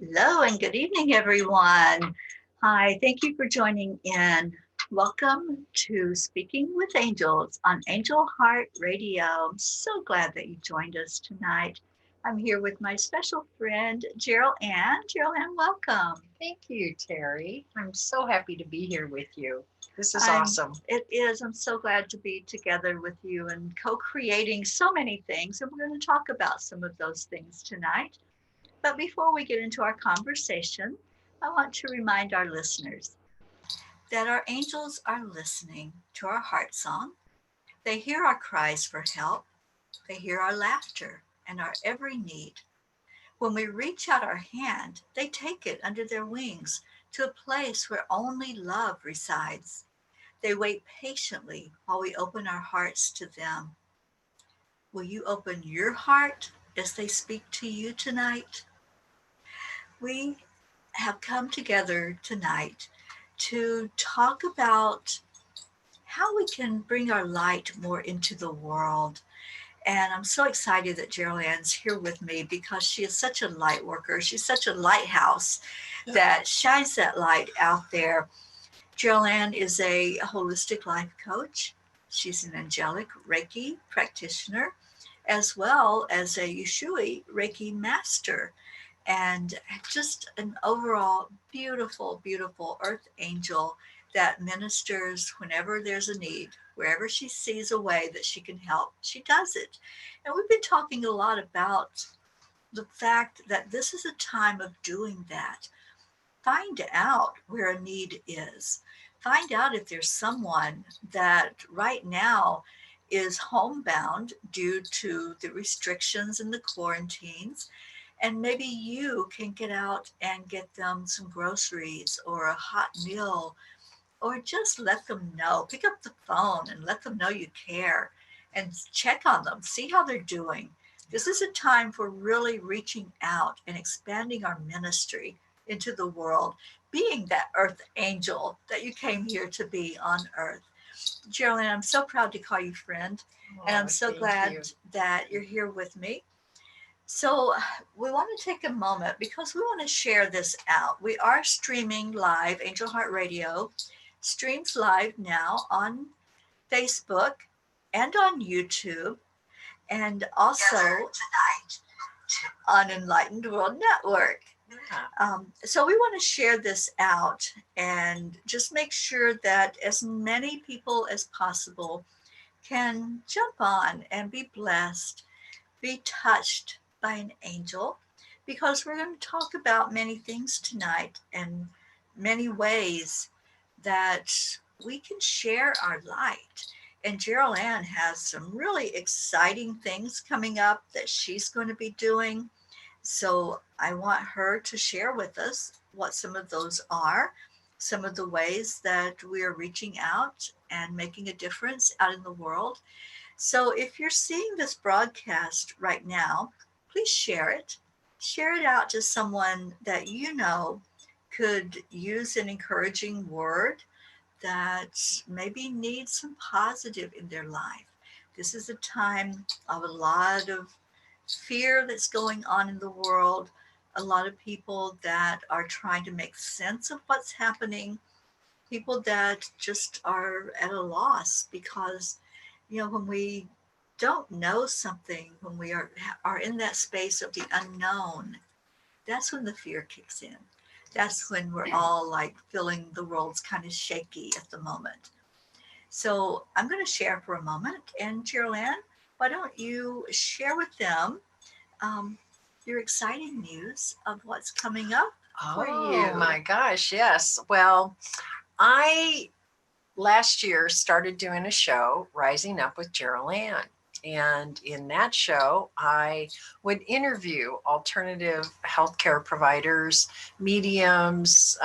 Hello and good evening, everyone. Hi, thank you for joining in. Welcome to Speaking with Angels on Angel Heart Radio. I'm so glad that you joined us tonight. I'm here with my special friend, Gerald Ann. Gerald Ann, welcome. Thank you, Terry. I'm so happy to be here with you. This is I'm, awesome. it is. I'm so glad to be together with you and co-creating so many things. And we're going to talk about some of those things tonight. But before we get into our conversation, I want to remind our listeners that our angels are listening to our heart song. They hear our cries for help, they hear our laughter and our every need. When we reach out our hand, they take it under their wings to a place where only love resides. They wait patiently while we open our hearts to them. Will you open your heart as they speak to you tonight? We have come together tonight to talk about how we can bring our light more into the world. And I'm so excited that Gerald Ann's here with me because she is such a light worker. She's such a lighthouse that shines that light out there. Gerald Ann is a holistic life coach. She's an angelic Reiki practitioner, as well as a Yushui Reiki master, and just an overall beautiful, beautiful earth angel that ministers whenever there's a need. Wherever she sees a way that she can help, she does it. And we've been talking a lot about the fact that this is a time of doing that. Find out where a need is. Find out if there's someone that right now is homebound due to the restrictions and the quarantines, and maybe you can get out and get them some groceries or a hot meal, or just let them know. Pick up the phone and let them know you care and check on them, see how they're doing. This is a time for really reaching out and expanding our ministry into the world, being that earth angel that you came here to be on earth. Geraldine, I'm so proud to call you friend, and I'm so glad that you're here with me. So, we want to take a moment because we want to share this out. We are streaming live. Angel Heart Radio streams live now on Facebook and on YouTube, and also on Enlightened World Network. So we want to share this out and just make sure that as many people as possible can jump on and be blessed, be touched by an angel, because we're going to talk about many things tonight and many ways that we can share our light. And Gerald Ann has some really exciting things coming up that she's going to be doing. So I want her to share with us what some of those are, some of the ways that we are reaching out and making a difference out in the world. So if you're seeing this broadcast right now, please share it. Share it out to someone that you know could use an encouraging word, that maybe needs some positive in their life. This is a time of a lot of fear that's going on in the world, a lot of people that are trying to make sense of what's happening, people that just are at a loss because, when we don't know something, when we are in that space of the unknown, that's when the fear kicks in. That's when we're all like feeling the world's kind of shaky at the moment. So I'm going to share for a moment. And Gerald Ann, why don't you share with them um, your exciting news of what's coming up for you? Oh my gosh, yes. Well, I last year started doing a show, Rising Up with Gerald Ann. And in that show, I would interview alternative healthcare providers, mediums,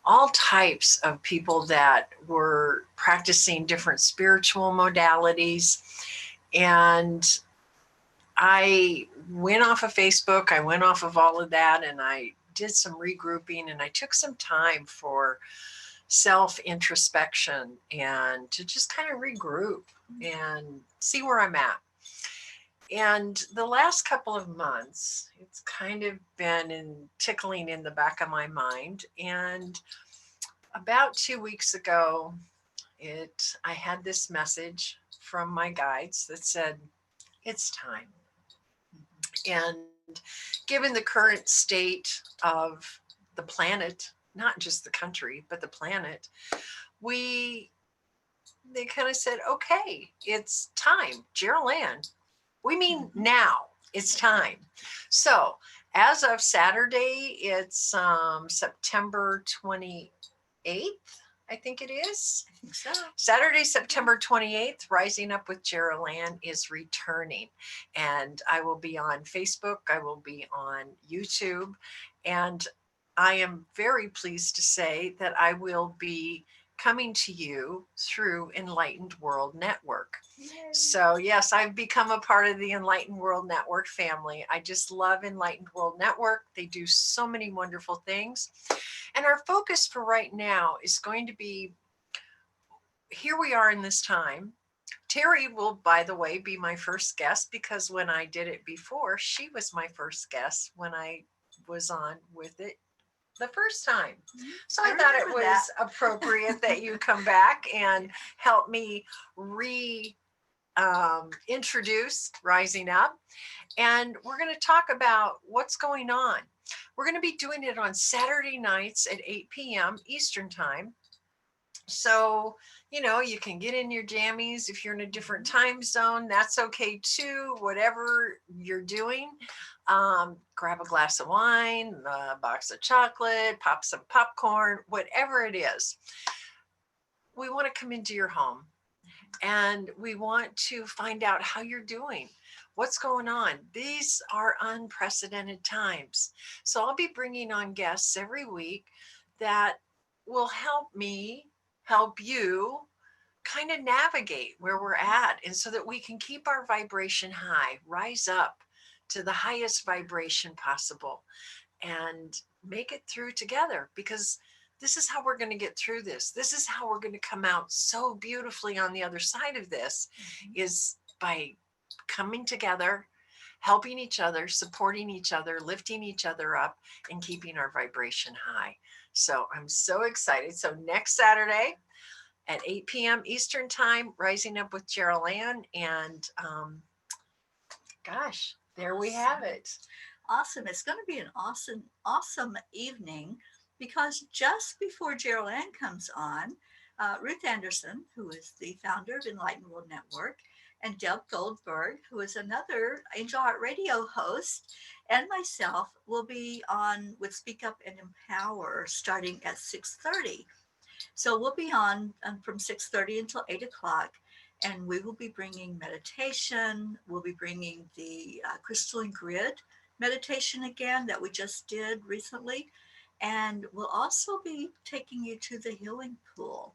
all types of people that were practicing different spiritual modalities. And I went off of Facebook, I went off of all of that, and I did some regrouping, and I took some time for self introspection and to just kind of regroup and see where I'm at. And the last couple of months, it's kind of been tickling in the back of my mind. And about 2 weeks ago, I had this message from my guides that said, it's time. And given the current state of the planet, not just the country, but the planet, we they kind of said, okay, it's time. Gerald Ann, we mean now. It's time. So as of Saturday, it's September 28th. I think it is. I think so. Saturday, September 28th, Rising Up with Gerald Ann is returning. And I will be on Facebook. I will be on YouTube. And I am very pleased to say that I will be coming to you through Enlightened World Network. Yay. So yes, I've become a part of the Enlightened World Network family. I just love Enlightened World Network. They do so many wonderful things. And our focus for right now is going to be, here we are in this time. Teri will, by the way, be my first guest, because when I did it before, she was my first guest when I was on with it the first time. So I thought it was appropriate that you come back and help me introduce Rising Up. And we're going to talk about what's going on. We're going to be doing it on Saturday nights at 8 p.m. Eastern Time. So, you can get in your jammies. If you're in a different time zone, that's okay too. Whatever you're doing, grab a glass of wine, a box of chocolate, pop some popcorn, whatever it is. We want to come into your home and we want to find out how you're doing. What's going on? These are unprecedented times. So I'll be bringing on guests every week that will help me help you kind of navigate where we're at, and so that we can keep our vibration high, rise up to the highest vibration possible, and make it through together, because this is how we're going to get through this. This is how we're going to come out so beautifully on the other side of this, is by coming together, helping each other, supporting each other, lifting each other up, and keeping our vibration high. So I'm so excited. So next Saturday at 8 p.m. Eastern Time, Rising Up with Gerald Ann. And gosh, there we have it. Awesome. It's going to be an awesome evening, because just before Gerald Ann comes on, Ruth Anderson, who is the founder of Enlightened World Network, and Deb Goldberg, who is another Angel Heart Radio host, and myself will be on with Speak Up and Empower starting at 6:30. So we'll be on from 6:30 until 8 o'clock, and we will be bringing meditation. We'll be bringing the crystalline grid meditation again that we just did recently, and we'll also be taking you to the healing pool.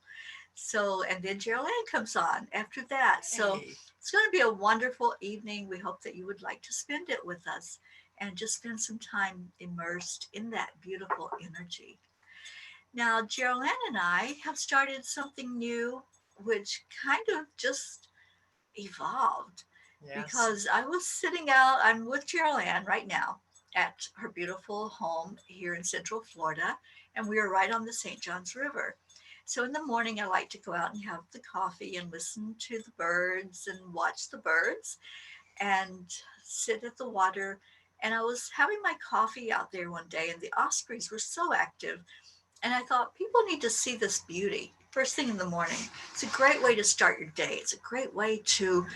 So, and then Gerald Ann comes on after that. So it's going to be a wonderful evening. We hope that you would like to spend it with us and just spend some time immersed in that beautiful energy. Now, Gerald Ann and I have started something new, which kind of just evolved. Yes. Because I was sitting out, I'm with Gerald Ann right now at her beautiful home here in Central Florida, and we are right on the St. Johns River. So in the morning, I like to go out and have the coffee and listen to the birds and watch the birds and sit at the water. And I was having my coffee out there one day, and the ospreys were so active. And I thought, people need to see this beauty first thing in the morning. It's a great way to start your day. It's a great way to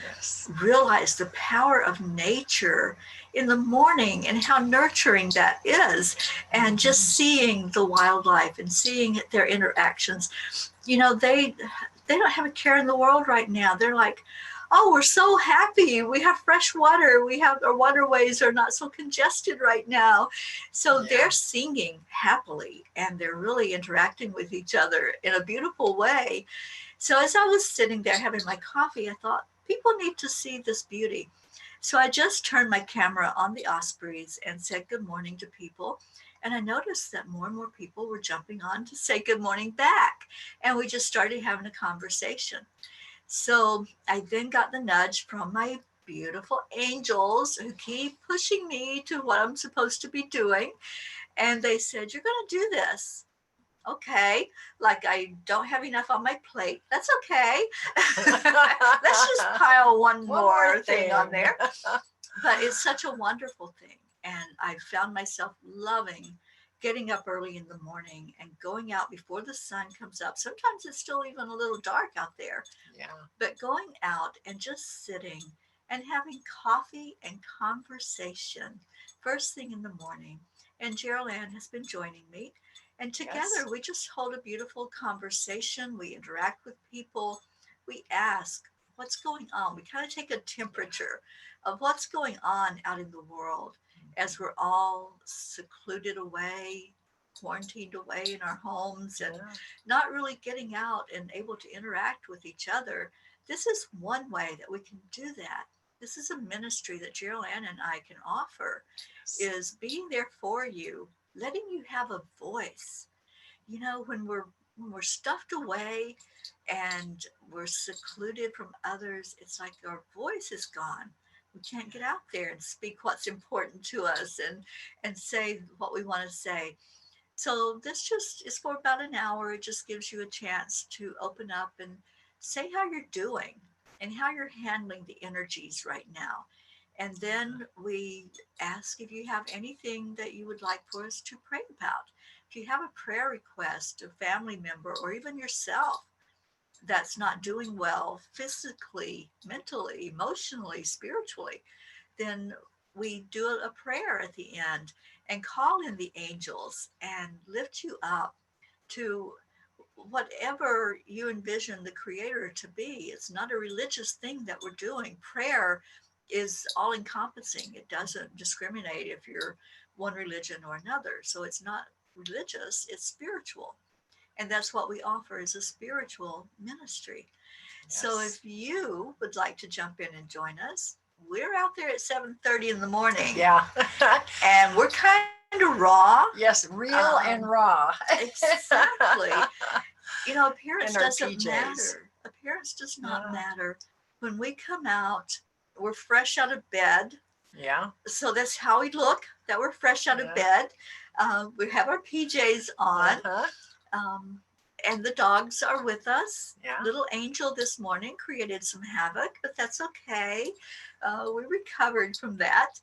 realize the power of nature in the morning and how nurturing that is. And just seeing the wildlife and seeing their interactions. They don't have a care in the world right now. They're like, oh, we're so happy. We have fresh water. Our waterways are not so congested right now. So they're singing happily, and they're really interacting with each other in a beautiful way. So as I was sitting there having my coffee, I thought, people need to see this beauty. So I just turned my camera on the ospreys and said good morning to people. And I noticed that more and more people were jumping on to say good morning back. And we just started having a conversation. So I then got the nudge from my beautiful angels who keep pushing me to what I'm supposed to be doing. And they said, "You're going to do this." Okay, like I don't have enough on my plate. That's okay. Let's just pile one more thing on there. But it's such a wonderful thing. And I found myself loving getting up early in the morning and going out before the sun comes up. Sometimes it's still even a little dark out there, Yeah. but going out and just sitting and having coffee and conversation first thing in the morning. And Gerald Ann has been joining me. And together Yes. we just hold a beautiful conversation. We interact with people. We ask, what's going on? We kind of take a temperature of what's going on out in the world as we're all secluded away, quarantined away in our homes, and Yeah. not really getting out and able to interact with each other. This is one way that we can do that. This is a ministry that Gerald Ann and I can offer, Yes. is being there for you, letting you have a voice. You know, when we're stuffed away and we're secluded from others, it's like our voice is gone. We can't get out there and speak what's important to us and say what we want to say. So this just is for about an hour. It just gives you a chance to open up and say how you're doing and how you're handling the energies right now. And then we ask if you have anything that you would like for us to pray about. If you have a prayer request, a family member, or even yourself that's not doing well physically, mentally, emotionally, spiritually, then we do a prayer at the end and call in the angels and lift you up to whatever you envision the creator to be. It's not a religious thing that we're doing. Prayer is all encompassing. It doesn't discriminate if you're one religion or another. So it's not religious, it's spiritual. And that's what we offer, is a spiritual ministry. So Yes. if you would like to jump in and join us, we're out there at 7:30 in the morning. Yeah. And we're kind of raw. Yes, real and raw. Exactly. You know, appearance In our doesn't PJs. matter. Appearance does not Yeah. matter. When we come out, we're fresh out of bed. Yeah. So that's how we look, that we're fresh out of Yeah. bed. We have our PJs on. Uh-huh. Um, and the dogs are with us. Yeah. Little Angel this morning created some havoc, but that's okay. We recovered from that.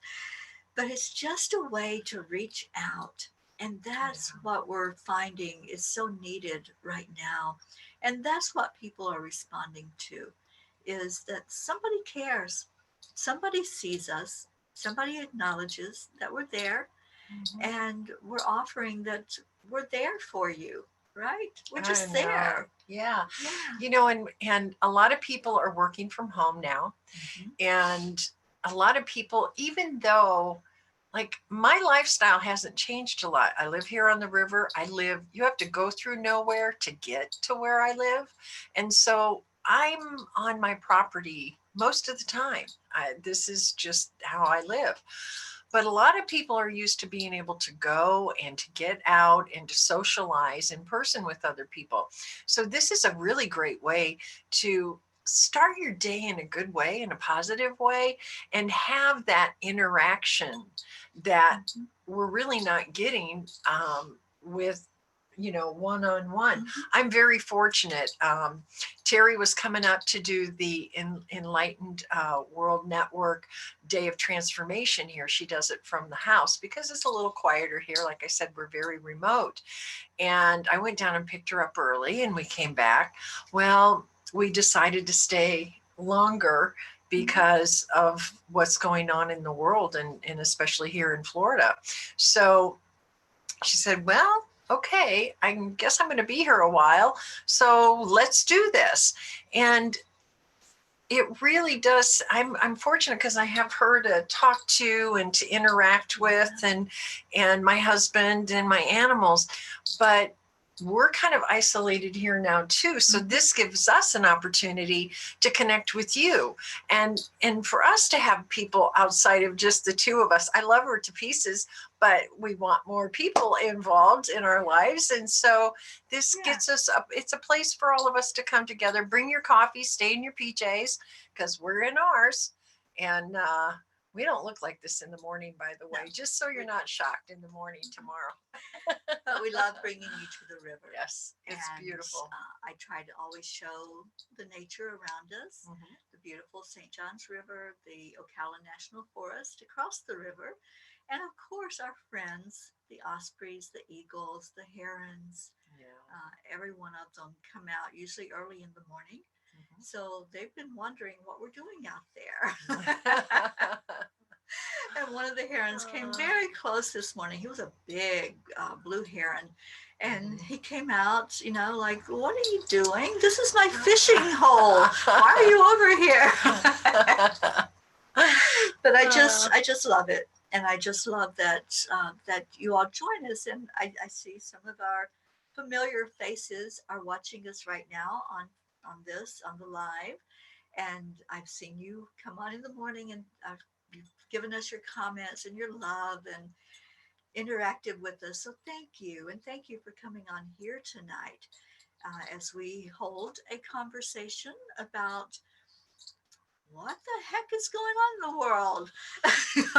But it's just a way to reach out. And that's what we're finding is so needed right now. And that's what people are responding to, is that somebody cares. Somebody sees us. Somebody acknowledges that we're there, Mhm. and we're offering that we're there for you, right? We're I just know. there. Yeah. Yeah. You know, and a lot of people are working from home now. Mhm. And a lot of people, even though like my lifestyle hasn't changed a lot. I live here on the river. You have to go through nowhere to get to where I live. And so I'm on my property most of the time. This is just how I live. But a lot of people are used to being able to go and to get out and to socialize in person with other people. So this is a really great way to start your day in a good way, in a positive way, and have that interaction that Mhm. we're really not getting with one on one. Mhm. I'm very fortunate. Teri was coming up to do the Enlightened World Network Day of Transformation here. She does it from the house because it's a little quieter here. Like I said, we're very remote. And I went down and picked her up early and we came back. Well, we decided to stay longer because of what's going on in the world and especially here in Florida. So she said, well, okay, I guess I'm going to be here a while. So let's do this. And it really does. I'm fortunate because I have her to talk to and to interact with, and my husband and my animals. But we're kind of isolated here now too. So this gives us an opportunity to connect with you and for us to have people outside of just the two of us. I love her to pieces, but we want more people involved in our lives. And so this gets us up. It's a place for all of us to come together. Bring your coffee, stay in your PJs because we're in ours, And we don't look like this in the morning, by the way, No, just so you're not shocked in the morning tomorrow. but we love bringing you to the river. Yes, it's And beautiful. I try to always show the nature around us, Mhm. the beautiful St. John's River, the Ocala National Forest across the river, and of course our friends, the ospreys, the eagles, the herons. Yeah. Every one of them come out usually early in the morning. Mhm. So they've been wondering what we're doing out there. And one of the herons came Uh, very close this morning. He was a big blue heron. And mhm. he came out, like, what are you doing? This is my fishing hole. Why are you over here? But I just love it. And I just love that you all join us. And I see some of our familiar faces are watching us right now on the live. And I've seen you come on in the morning, and you've given us your comments and your love and interacted with us. So thank you. And thank you for coming on here tonight as we hold a conversation about what the heck is going on in the world.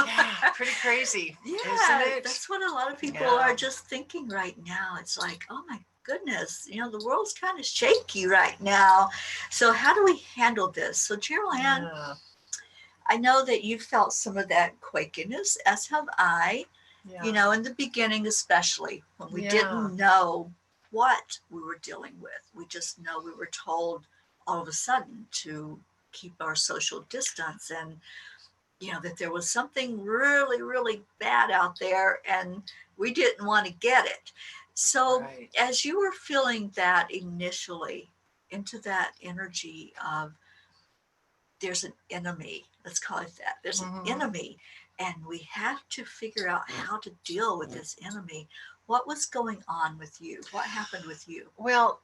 Yeah, pretty crazy, isn't Yeah, it? that's what a lot of people Yeah. are just thinking right now. It's like, oh my goodness, the world's kind of shaky right now. So how do we handle this? So Gerald Ann, Yeah. I know that you felt some of that quakiness, as have I, Yeah. in the beginning, especially when we Yeah. didn't know what we were dealing with. We just know we were told all of a sudden to keep our social distance, and, that there was something really, really bad out there and we didn't want to get it. So, Right. as you were feeling that initially, into that energy of there's an enemy, let's call it that, there's an Mhm. enemy, and we have to figure out how to deal with this enemy. What was going on with you? What happened with you? Well,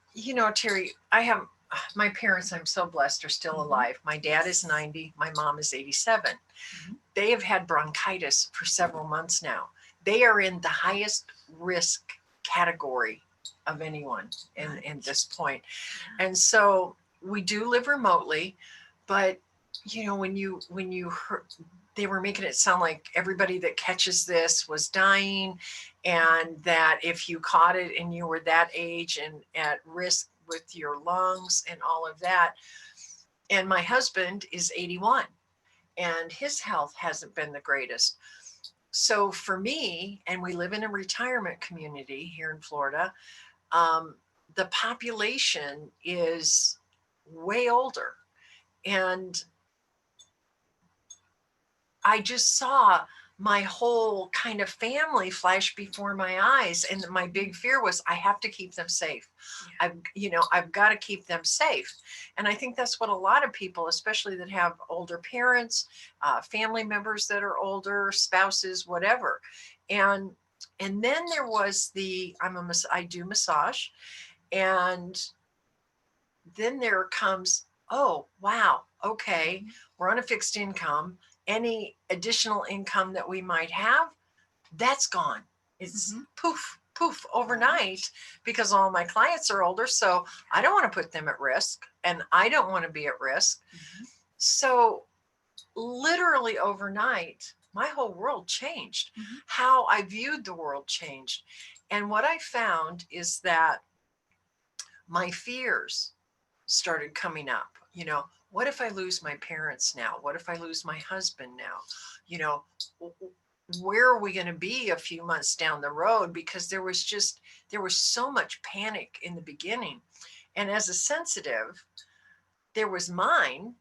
Terry, I have my parents, I'm so blessed, are still Mhm. alive. My dad is 90, my mom is 87. Mhm. They have had bronchitis for several months now. They are in the highest risk category of anyone in, Right. in this point. Yeah. And so we do live remotely, but when you heard they were making it sound like everybody that catches this was dying, and that if you caught it and you were that age and at risk with your lungs and all of that. And my husband is 81 and his health hasn't been the greatest. So for me, and we live in a retirement community here in Florida, um, the population is way older. And I just saw my whole kind of family flash before my eyes. And my big fear was I have to keep them safe. Yeah. I've got to keep them safe. And I think that's what a lot of people, especially that have older parents, family members that are older, spouses, whatever. And and then there was I do massage. And then there comes, oh, wow, okay, Mhm. we're on a fixed income. Any additional income that we might have, that's gone. It's Mhm. poof, poof Right. overnight because all my clients are older. So I don't want to put them at risk and I don't want to be at risk. Mhm. So literally overnight, my whole world changed. Mhm. How I viewed the world changed. And what I found is that my fears started coming up. What if I lose my parents now? What if I lose my husband now? You know, where are we going to be a few months down the road? Because there was so much panic in the beginning. And as a sensitive, there was mine,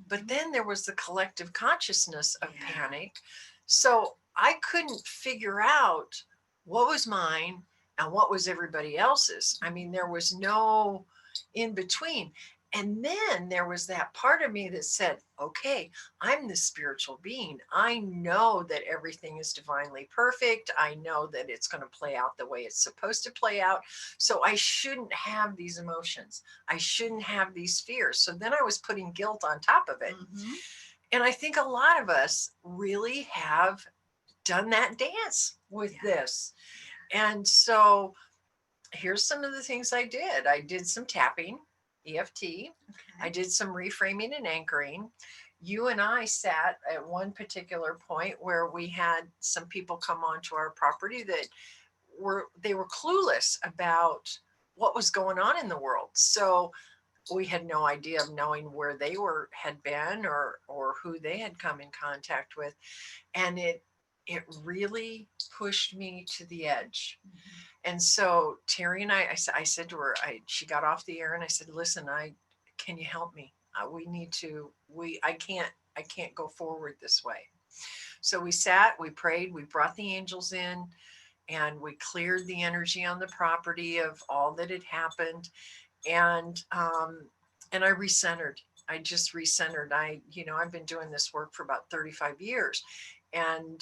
but Mhm. then there was the collective consciousness of Yeah. panic. So I couldn't figure out what was mine and what was everybody else's. I mean, there was no in between. And then there was that part of me that said, okay, I'm the spiritual being. I know that everything is divinely perfect. I know that it's going to play out the way it's supposed to play out. So I shouldn't have these emotions. I shouldn't have these fears. So then I was putting guilt on top of it. Mhm. And I think a lot of us really have done that dance with Yeah. this. Yeah. And so here's some of the things I did. I did some tapping, EFT. I Okay. did some reframing and anchoring. you and I sat at one particular point where we had some people come onto our property that they were clueless about what was going on in the world. So we had no idea of knowing where they had been or who they had come in contact with. And it really pushed me to the edge. And so Teri and I said to her, she got off the air and I said, listen, can you help me? We need to, I can't go forward this way. So we sat, we prayed, we brought the angels in, and we cleared the energy on the property of all that had happened. And I recentered. I just recentered. I've been doing this work for about 35 years. And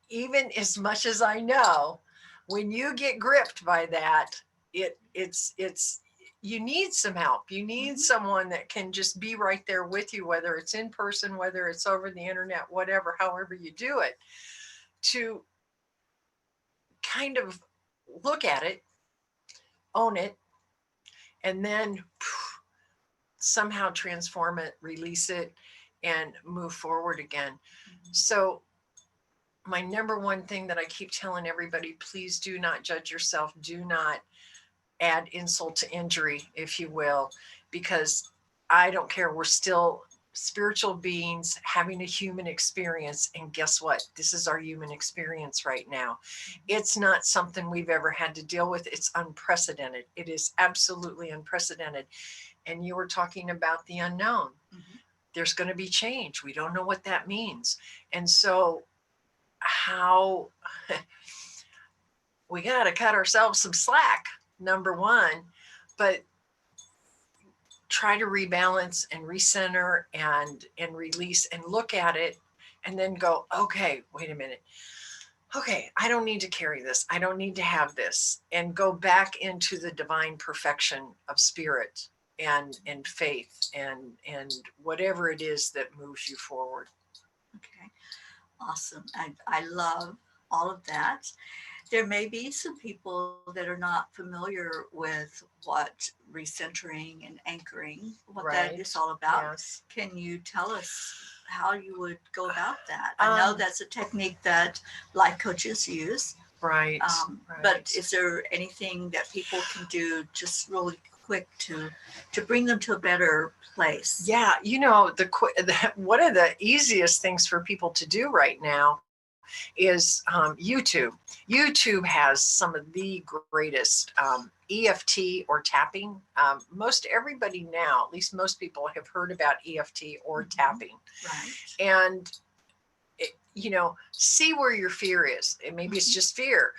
even as much as I know, when you get gripped by that, it's you need some help. You need someone that can just be right there with you, whether it's in person, whether it's over the internet, whatever, however you do it, to kind of look at it, own it, and then somehow transform it, release it, and move forward again. So my number one thing that I keep telling everybody, please do not judge yourself. Do not add insult to injury, if you will, because I don't care. We're still spiritual beings having a human experience. And guess what? This is our human experience right now. It's not something we've ever had to deal with. It's unprecedented. It is absolutely unprecedented. And you were talking about the unknown. There's going to be change. We don't know what that means. And so how we got to cut ourselves some slack, number one, but try to rebalance and recenter and release and look at it and then go, okay, wait a minute. Okay, I don't need to carry this. I don't need to have this, and go back into the divine perfection of spirit and faith and whatever it is that moves you forward. Okay, awesome. I love all of that. There may be some people that are not familiar with what recentering and anchoring, what that is all about. Yes. Can you tell us how you would go about that? I know that's a technique that life coaches use. Right. But is there anything that people can do just really quick to bring them to a better place? Yeah, one of the easiest things for people to do right now is YouTube. YouTube has some of the greatest EFT or tapping. Most everybody now, at least most people, have heard about EFT or tapping. Right. And see where your fear is. And maybe it's just fear,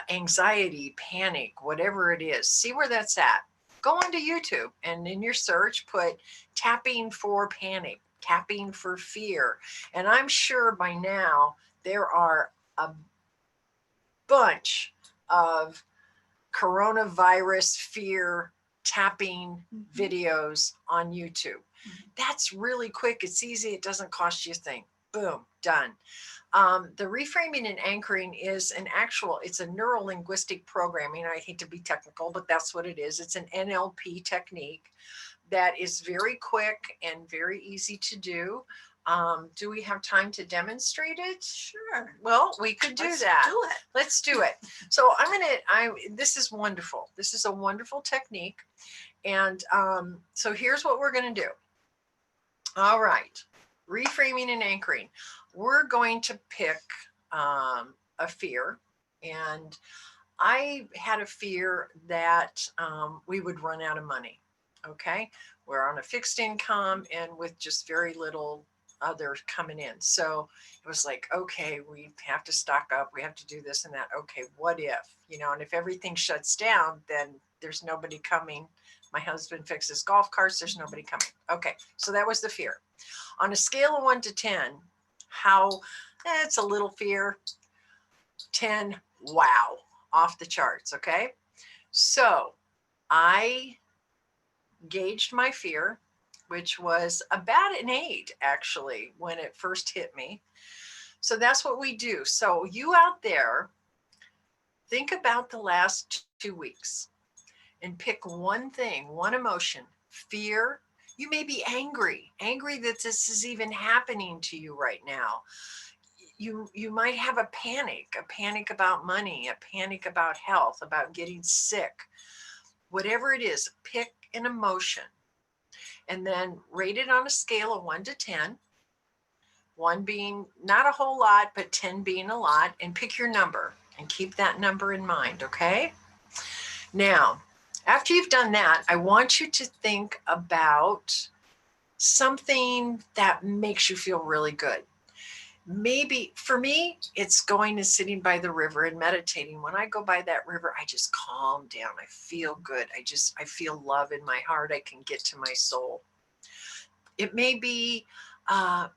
anxiety, panic, whatever it is. See where that's at. Go onto YouTube and in your search, put tapping for panic, tapping for fear. And I'm sure by now there are a bunch of coronavirus fear tapping videos on YouTube. That's really quick. It's easy. It doesn't cost you a thing. Boom, done. The reframing and anchoring is it's a neuro-linguistic programming. I hate to be technical, but that's what it is. It's an NLP technique that is very quick and very easy to do. Do we have time to demonstrate it? Sure. Well, we could do that. Do it. Let's do it. So this is wonderful. This is a wonderful technique. And so here's what we're going to do. All right. Reframing and anchoring. We're going to pick a fear. And I had a fear that we would run out of money. Okay. We're on a fixed income and with just very little other coming in. So it was like, okay, we have to stock up. We have to do this and that. Okay, what if, and if everything shuts down, then there's nobody coming. My husband fixes golf carts. There's nobody coming. Okay. So that was the fear. On a scale of 1 to 10, it's a little fear. 10, wow, off the charts. Okay. So I gauged my fear, which was about an 8 actually when it first hit me. So that's what we do. So you out there, think about the last 2 weeks and pick one thing, one emotion, fear, You may be angry that this is even happening to you right now. You might have a panic about money, a panic about health, about getting sick. Whatever it is, pick an emotion and then rate it on a scale of 1 to 10. 1 being not a whole lot, but 10 being a lot, and pick your number and keep that number in mind, okay? Now, after you've done that, I want you to think about something that makes you feel really good. Maybe for me, it's going and sitting by the river and meditating. When I go by that river, I just calm down. I feel good. I feel love in my heart. I can get to my soul. It may be uh,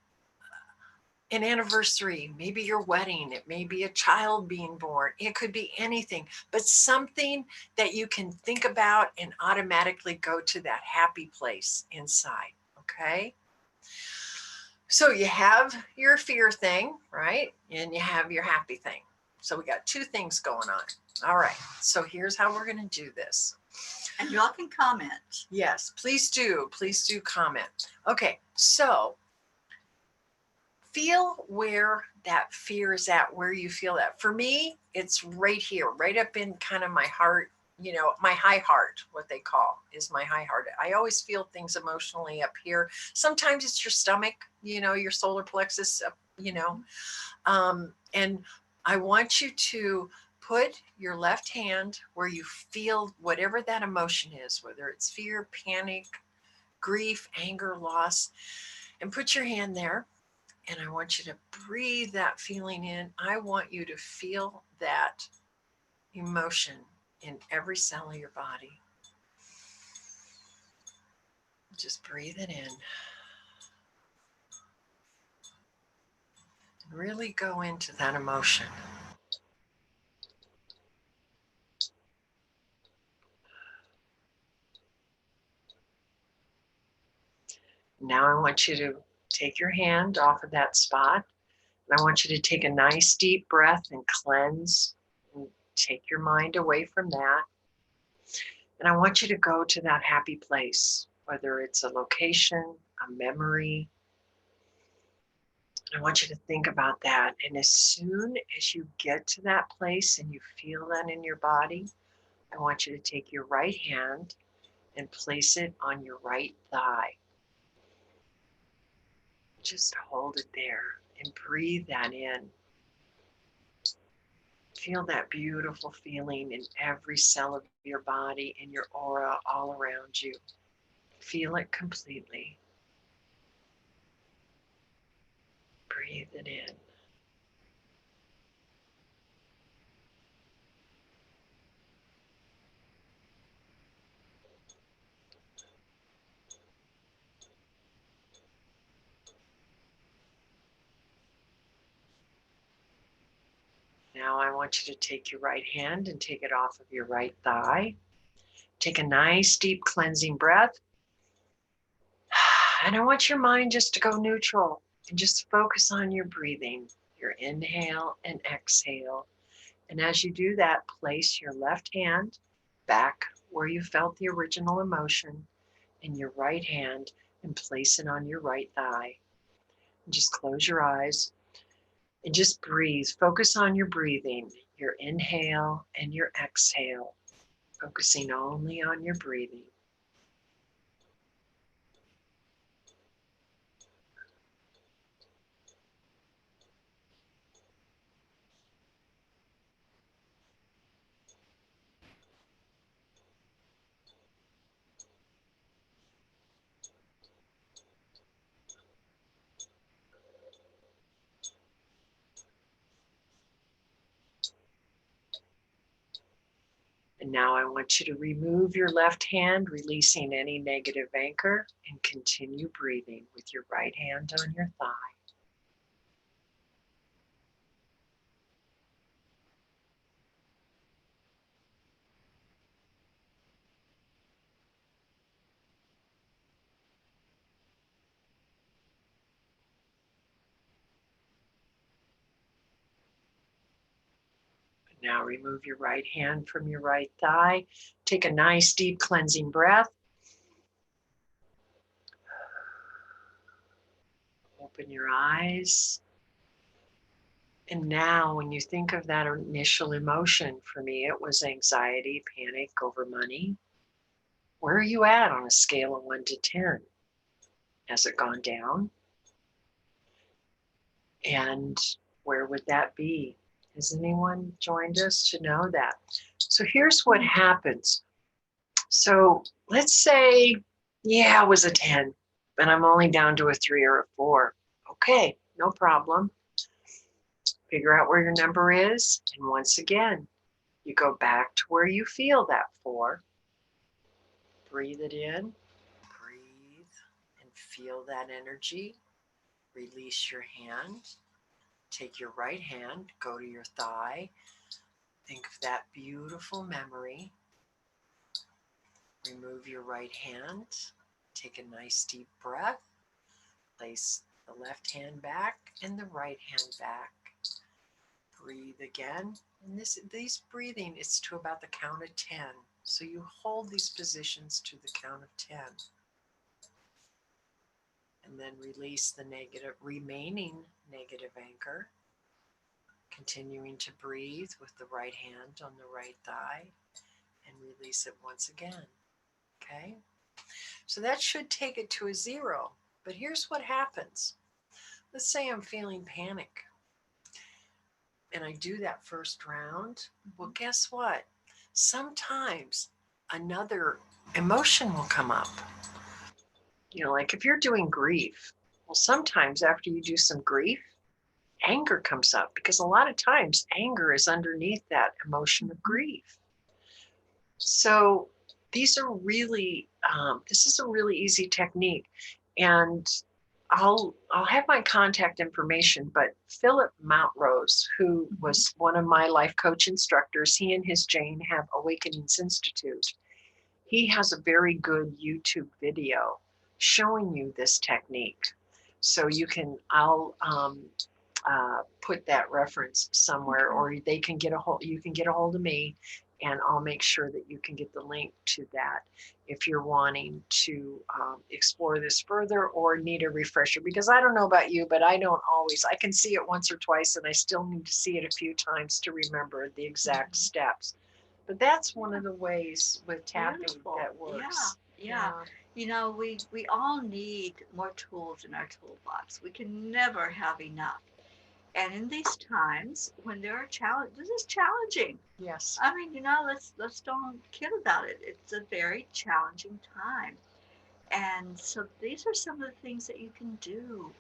an anniversary, maybe your wedding, it may be a child being born, it could be anything, but something that you can think about and automatically go to that happy place inside, okay? So you have your fear thing, right? And you have your happy thing. So we got 2 things going on. All right, so here's how we're going to do this. And y'all can comment. Yes, please do. Please do comment. Okay, so feel where that fear is at, where you feel that. For me, it's right here, right up in kind of my heart, you know, my high heart, what they call is my high heart. I always feel things emotionally up here. Sometimes it's your stomach, you know, your solar plexus, you know. And I want you to put your left hand where you feel whatever that emotion is, whether it's fear, panic, grief, anger, loss, and put your hand there. And I want you to breathe that feeling in. I want you to feel that emotion in every cell of your body. Just breathe it in. And really go into that emotion. Now I want you to take your hand off of that spot. And I want you to take a nice deep breath and cleanse and take your mind away from that. And I want you to go to that happy place, whether it's a location, a memory. I want you to think about that. And as soon as you get to that place and you feel that in your body, I want you to take your right hand and place it on your right thigh. Just hold it there and breathe that in. Feel that beautiful feeling in every cell of your body, in your aura, all around you. Feel it completely. Breathe it in. Now I want you to take your right hand and take it off of your right thigh. Take a nice deep cleansing breath. And I want your mind just to go neutral and just focus on your breathing, your inhale and exhale. And as you do that, place your left hand back where you felt the original emotion in your right hand and place it on your right thigh. And just close your eyes and just breathe. Focus on your breathing, your inhale and your exhale, focusing only on your breathing. And now I want you to remove your left hand, releasing any negative anchor, and continue breathing with your right hand on your thigh. Now remove your right hand from your right thigh. Take a nice deep cleansing breath. Open your eyes. And now, when you think of that initial emotion, for me, it was anxiety, panic over money. Where are you at on a scale of 1 to 10? Has it gone down? And where would that be? Has anyone joined us to know that? So here's what happens. So let's say, yeah, it was a 10, but I'm only down to a 3 or a 4. Okay, no problem. Figure out where your number is. And once again, you go back to where you feel that 4. Breathe it in. Breathe and feel that energy. Release your hand. Take your right hand, go to your thigh. Think of that beautiful memory. Remove your right hand. Take a nice deep breath. Place the left hand back and the right hand back. Breathe again. And these breathing is to about the count of 10. So you hold these positions to the count of 10. And then release the remaining negative anchor. Continuing to breathe with the right hand on the right thigh and release it once again. Okay? So that should take it to a 0. But here's what happens. Let's say I'm feeling panic and I do that first round. Well, guess what? Sometimes another emotion will come up. Like if you're doing grief, well, sometimes after you do some grief, anger comes up because a lot of times anger is underneath that emotion of grief. So these are really, this is a really easy technique. And I'll have my contact information, but Philip Mountrose, who was one of my life coach instructors, he and his Jane have Awakenings Institute. He has a very good YouTube video showing you this technique. So I'll put that reference somewhere, or they can get a hold. You can get a hold of me, and I'll make sure that you can get the link to that if you're wanting to explore this further or need a refresher. Because I don't know about you, but I don't always. I can see it once or twice, and I still need to see it a few times to remember the exact steps. But that's one of the ways with tapping that works. Yeah. We all need more tools in our toolbox. We can never have enough. And in these times when there are challenges, this is challenging. Yes. I mean, let's don't kid about it. It's a very challenging time. And so these are some of the things that you can do.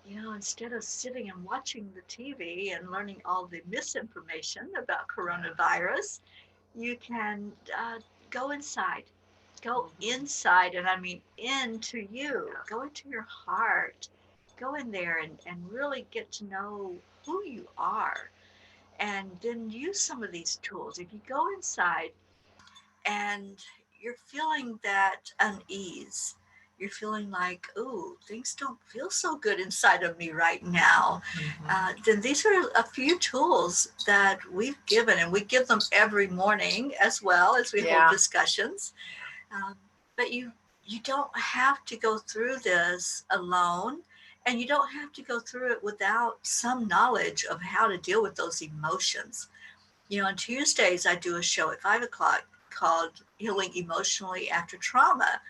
Instead of sitting and watching the TV and learning all the misinformation about coronavirus, you can go inside. Go inside, and I mean into you. Go into your heart. Go in there and really get to know who you are. And then use some of these tools. If you go inside and you're feeling that unease, you're feeling like, oh, things don't feel so good inside of me right now, then these are a few tools that we've given, and we give them every morning as well as we hold discussions. But you don't have to go through this alone, and you don't have to go through it without some knowledge of how to deal with those emotions. On Tuesdays, I do a show at 5 o'clock called Healing Emotionally After Trauma.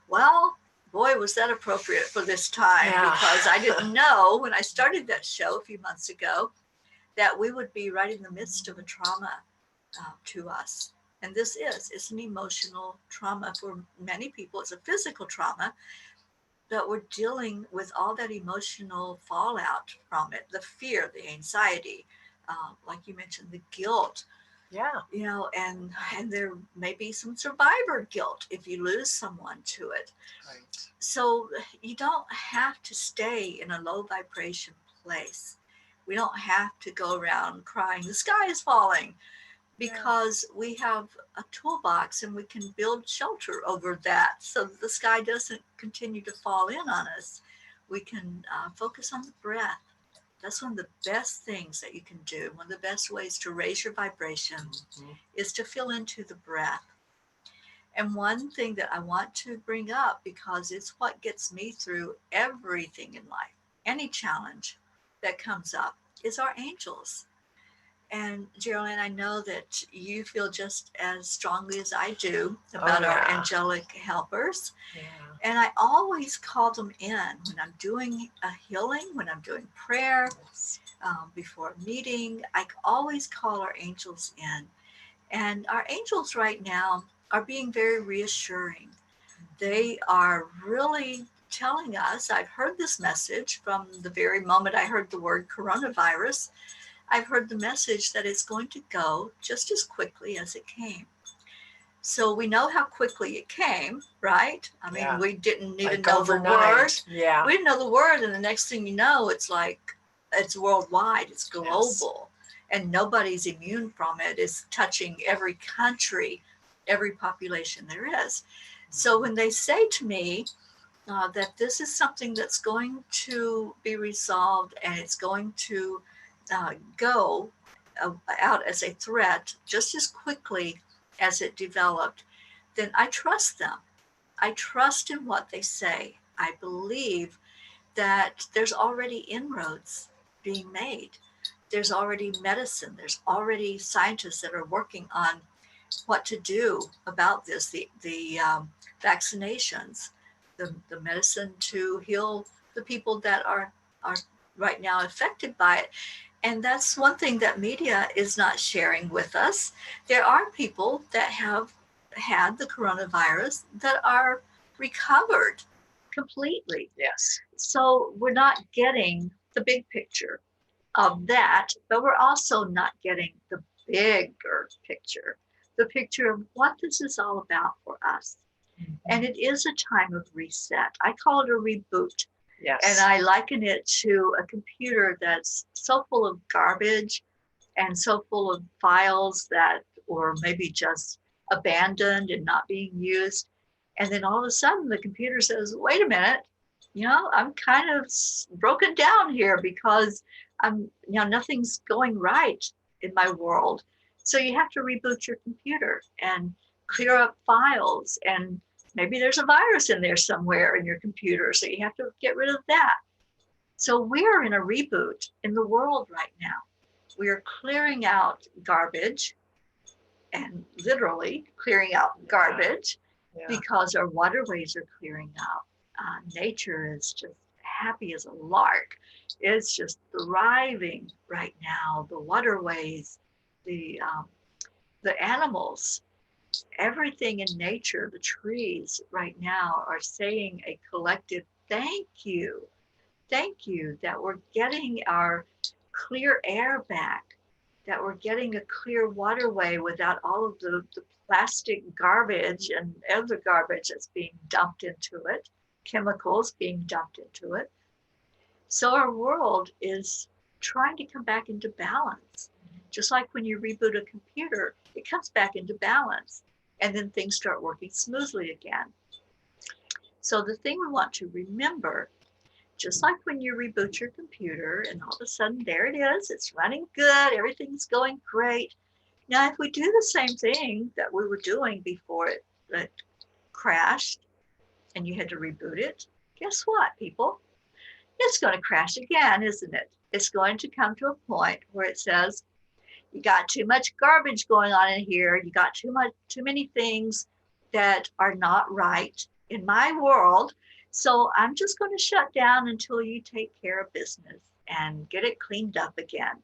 Well, boy, was that appropriate for this time, because I didn't know when I started that show a few months ago that we would be right in the midst of a trauma to us. And it's an emotional trauma. For many people, it's a physical trauma, but we're dealing with all that emotional fallout from it, the fear, the anxiety, like you mentioned, the guilt. And there may be some survivor guilt if you lose someone to it. Right. So you don't have to stay in a low vibration place. We don't have to go around crying, the sky is falling, because we have a toolbox and we can build shelter over that so that the sky doesn't continue to fall in on us. We can focus on the breath. That's one of the best things that you can do. One of the best ways to raise your vibration is to feel into the breath. And one thing that I want to bring up, because it's what gets me through everything in life, any challenge that comes up is our angels. And Geraldine, I know that you feel just as strongly as I do about our yeah. angelic helpers. Yeah. And I always call them in when I'm doing a healing, when I'm doing prayer, Yes. before a meeting. I always call our angels in. And our angels right now are being very reassuring. They are really telling us, I've heard this message from the very moment I heard the word coronavirus. I've heard the message that it's going to go just as quickly as it came. So we know how quickly it came, right? I mean, Yeah. we didn't even Like know the word. overnight. Yeah. We didn't know the word, and the next thing you know, it's like it's worldwide, it's global, and nobody's immune from it. It's touching every country, every population there is. So when they say to me that this is something that's going to be resolved and it's going to go out as a threat just as quickly as it developed, then I trust them. I trust in what they say. I believe that there's already inroads being made. There's already medicine. There's already scientists that are working on what to do about this. The vaccinations, the medicine to heal the people that are right now affected by it. And that's one thing that media is not sharing with us. There are people that have had the coronavirus that are recovered completely. Yes. So we're not getting the big picture of that, but we're also not getting the bigger picture of what this is all about for us. Mm-hmm. And it is a time of reset. I call it a reboot. Yes. And I liken it to a computer that's so full of garbage and so full of files that, or maybe just abandoned and not being used. And then all of a sudden the computer says, wait a minute, I'm kind of broken down here because nothing's going right in my world. So you have to reboot your computer and clear up files, and maybe there's a virus in there somewhere in your computer. So you have to get rid of that. So we're in a reboot in the world right now. We are clearing out garbage, and literally clearing out garbage, because our waterways are clearing out. Nature is just happy as a lark. It's just thriving right now. The waterways, the animals, everything in nature, the trees right now are saying a collective thank you. Thank you that we're getting our clear air back, that we're getting a clear waterway without all of the plastic garbage and other garbage that's being dumped into it, chemicals being dumped into it. So our world is trying to come back into balance. Just like when you reboot a computer, it comes back into balance and then things start working smoothly again. So the thing we want to remember, just like when you reboot your computer and all of a sudden there it is, it's running good, everything's going great. Now, if we do the same thing that we were doing before it crashed and you had to reboot it, guess what, people? It's going to crash again, isn't it? It's going to come to a point where it says, you got too much garbage going on in here. You got too many things that are not right in my world. So I'm just going to shut down until you take care of business and get it cleaned up again.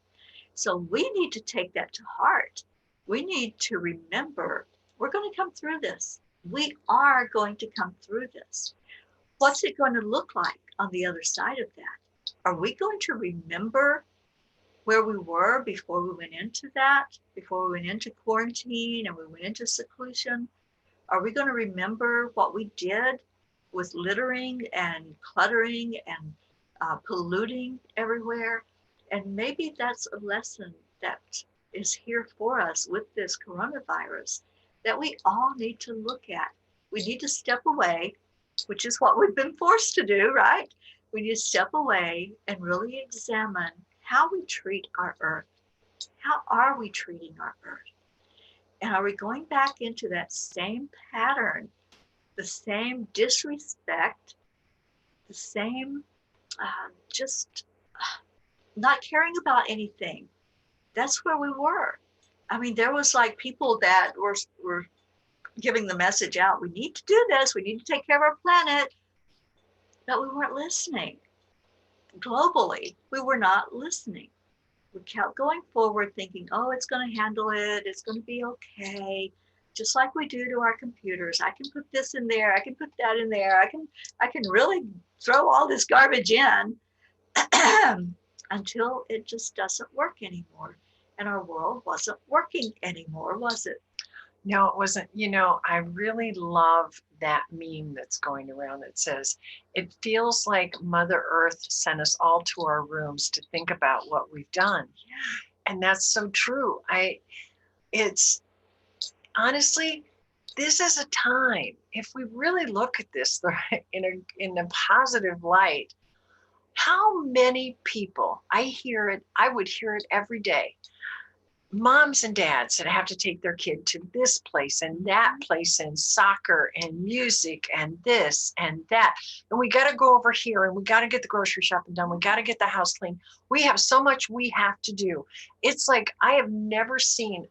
So we need to take that to heart. We need to remember we're going to come through this. We are going to come through this. What's it going to look like on the other side of that? Are we going to remember where we were before we went into that, before we went into quarantine and we went into seclusion? Are we going to remember what we did with littering and cluttering and polluting everywhere? And maybe that's a lesson that is here for us with this coronavirus that we all need to look at. We need to step away, which is what we've been forced to do, right? We need to step away and really examine how we treat our earth. How are we treating our earth? And are we going back into that same pattern, the same disrespect, the same just not caring about anything. That's where we were. I mean, there was like people that were giving the message out. We need to do this. We need to take care of our planet. But we weren't listening. Globally, we were not listening. We kept going forward thinking, oh, it's going to handle it. It's going to be okay. Just like we do to our computers. I can put this in there. I can put that in there. I can really throw all this garbage in until it just doesn't work anymore. And our world wasn't working anymore, was it? No, it wasn't. I really love that meme that's going around that says, it feels like Mother Earth sent us all to our rooms to think about what we've done. Yeah. And that's so true. It's honestly, this is a time, if we really look at this in a positive light, how many people, I would hear it every day, moms and dads that have to take their kid to this place and that place and soccer and music and this and that. And we got to go over here and we got to get the grocery shopping done. We got to get the house clean. We have so much we have to do. It's like I've never seen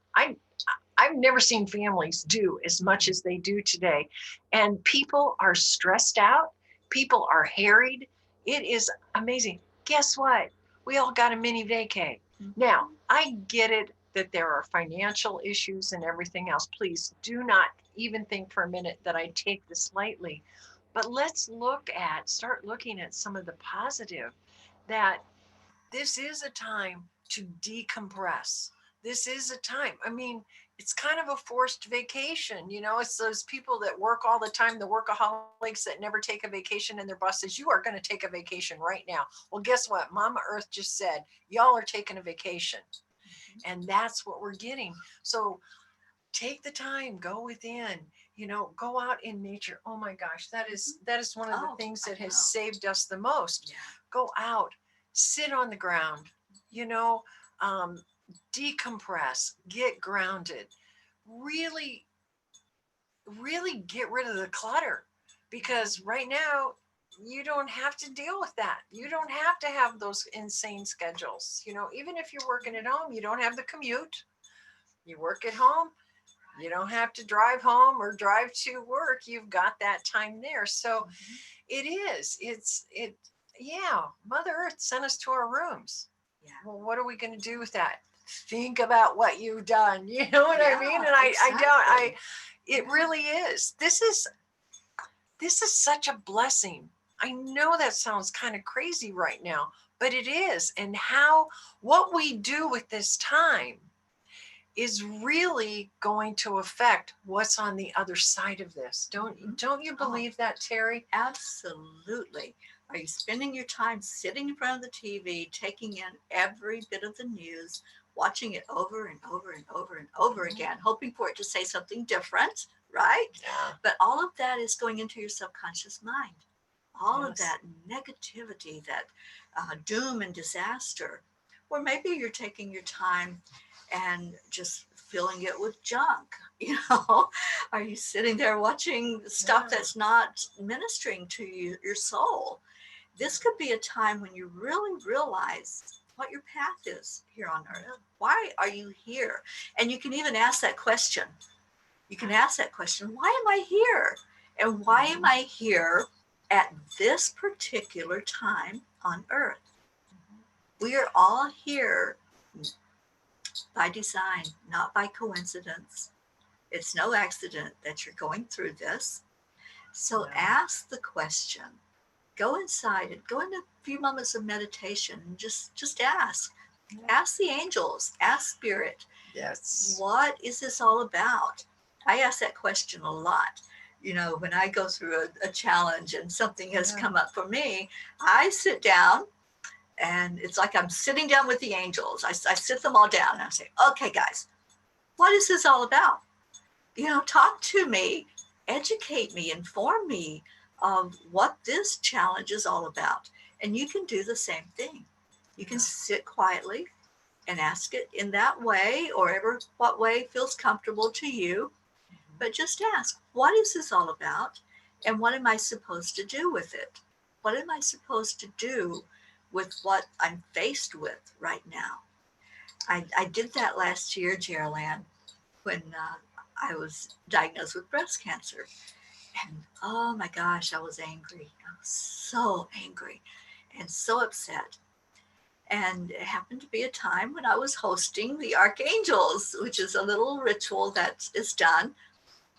families do as much as they do today. And people are stressed out. People are harried. It is amazing. Guess what? We all got a mini vacay. Now, I get it that there are financial issues and everything else. Please do not even think for a minute that I take this lightly. But let's start looking at some of the positive, that this is a time to decompress. This is a time. I mean, it's kind of a forced vacation. It's those people that work all the time, the workaholics that never take a vacation, and their boss says, you are going to take a vacation right now. Well, guess what? Mama Earth just said, y'all are taking a vacation. And that's what we're getting. So take the time, go within, go out in nature. Oh my gosh, that is one of the things that has saved us the most. Yeah. Go out, sit on the ground, you know, um, decompress, get grounded, really, really get rid of the clutter, because right now you don't have to deal with that. You don't have to have those insane schedules. Even if you're working at home, you don't have the commute. You work at home, you don't have to drive home or drive to work. You've got that time there. So it is, yeah, Mother Earth sent us to our rooms. Yeah. Well, what are we going to do with that? Think about what you've done. You know what I mean? And exactly. It really is. This is such a blessing. I know that sounds kind of crazy right now, but it is. And what we do with this time is really going to affect what's on the other side of this. Don't you believe that, Teri? Absolutely. Are you spending your time sitting in front of the TV, taking in every bit of the news, watching it over and over and over and over again, hoping for it to say something different, right? Yeah. But all of that is going into your subconscious mind. All of Yes. that negativity, that doom and disaster. Or maybe you're taking your time and just filling it with junk. Are you sitting there watching stuff Yeah. that's not ministering to you, your soul? This could be a time when you really realize what your path is here on earth. Why are you here? And you can even ask that question. Why am I here? And why am I here at this particular time on earth? We are all here by design, not by coincidence. It's no accident that you're going through this. So ask the question. Go inside and go into a few moments of meditation and just ask. Ask the angels, ask spirit. Yes. What is this all about? I ask that question a lot. When I go through a challenge and something has come up for me, I sit down and it's like I'm sitting down with the angels. I sit them all down and I say, okay, guys, what is this all about? Talk to me, educate me, inform me of what this challenge is all about. And you can do the same thing. You can sit quietly and ask it in that way, or what way feels comfortable to you. But just ask, what is this all about? And what am I supposed to do with it? What am I supposed to do with what I'm faced with right now? I did that last year, Geraldine, when I was diagnosed with breast cancer. And oh my gosh, I was angry. I was so angry and so upset. And it happened to be a time when I was hosting the archangels, which is a little ritual that is done.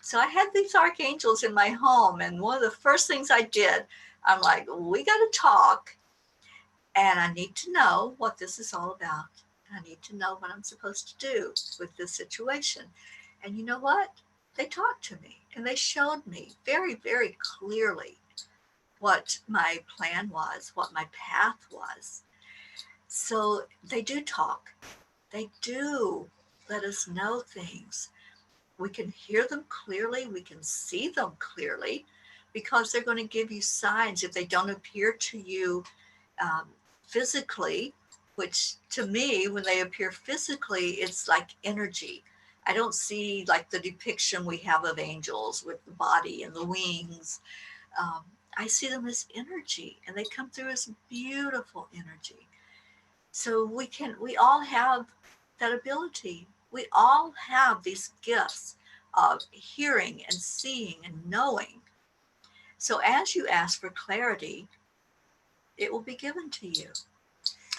So I had these archangels in my home, and one of the first things I did, I'm like, we got to talk, and I need to know what this is all about. I need to know what I'm supposed to do with this situation. And you know what? They talked to me and they showed me very, very clearly what my plan was, what my path was. So they do talk. They do let us know things. We can hear them clearly. We can see them clearly because they're going to give you signs if they don't appear to you um, physically, which to me, when they appear physically, it's like energy. I don't see like the depiction we have of angels with the body and the wings. Um, I see them as energy, and they come through as beautiful energy. So we all have that ability. We all have these gifts of hearing and seeing and knowing. So as you ask for clarity, it will be given to you.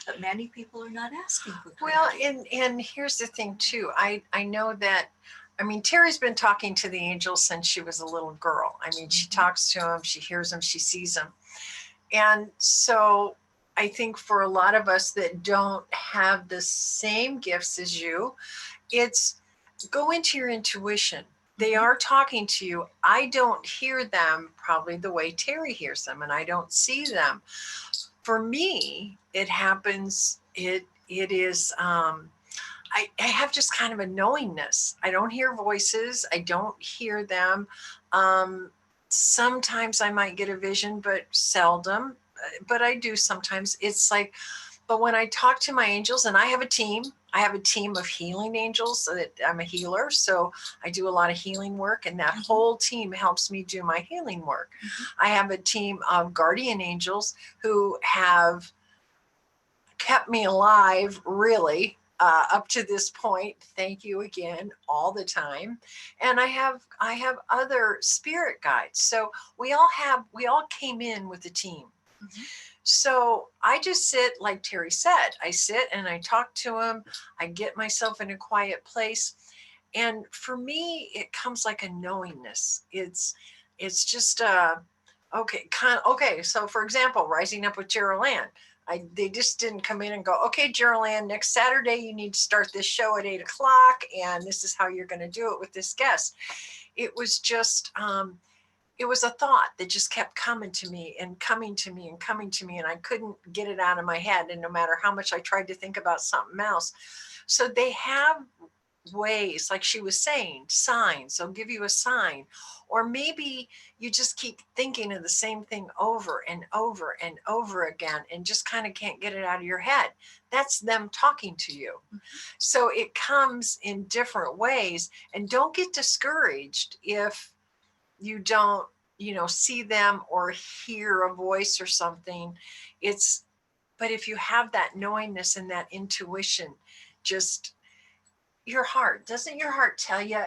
But many people are not asking for Well, clarity. and here's the thing too. I know that. I mean, Teri's been talking to the angels since she was a little girl. I mean, she talks to them, she hears them, she sees them. And so I think for a lot of us that don't have the same gifts as you, it's go into your intuition. They Mhm. are talking to you. I don't hear them probably the way Teri hears them, and I don't see them. For me, it happens. It is. I have just kind of a knowingness. I don't hear voices. I don't hear them. Um, Sometimes I might get a vision, but seldom. But I do sometimes. It's like, but when I talk to my angels, and I have a team of healing angels. So that I'm a healer, so I do a lot of healing work, and that whole team helps me do my healing work. I have a team of guardian angels who have kept me alive, really, up to this point. Thank you again, all the time. And I have other spirit guides. So we all came in with a team. Mhm. So I just sit, like Teri said, I sit and I talk to him. I get myself in a quiet place. And for me, it comes like a knowingness. It's just okay, okay. So for example, Rising Up with Gerald Ann, they just didn't come in and go, okay, Gerald Ann, next Saturday you need to start this show at 8 o'clock, and this is how you're going to do it with this guest. It was just it was a thought that just kept coming to me and coming to me and coming to me, and I couldn't get it out of my head. And no matter how much I tried to think about something else, so they have ways, like she was saying, signs. They'll give you a sign, or maybe you just keep thinking of the same thing over and over and over again and just kind of can't get it out of your head. That's them talking to you. So it comes in different ways, and don't get discouraged if you don't, see them or hear a voice or something. It's But if you have that knowingness and that intuition, just your heart, doesn't your heart tell you?